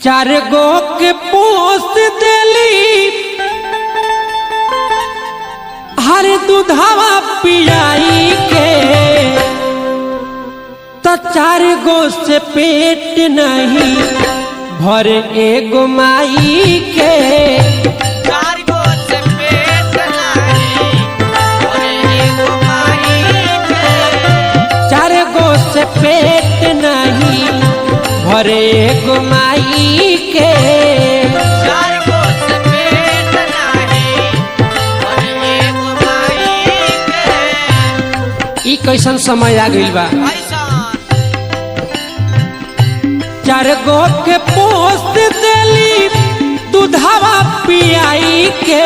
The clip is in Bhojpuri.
चार गो के पोस देली हर दूधावा पियाई के तो चार गो से पेट नहीं भरे एगो माई के। चार गो से पेट नहीं भरे एगो माई के। चार गो से पेट नहीं भरे एगो माई के। चार गो से पेट नहीं भरे एगो माई के। ई कैसन समय आ गइल बा। चार गो के पोस देली दूधावा पियाई के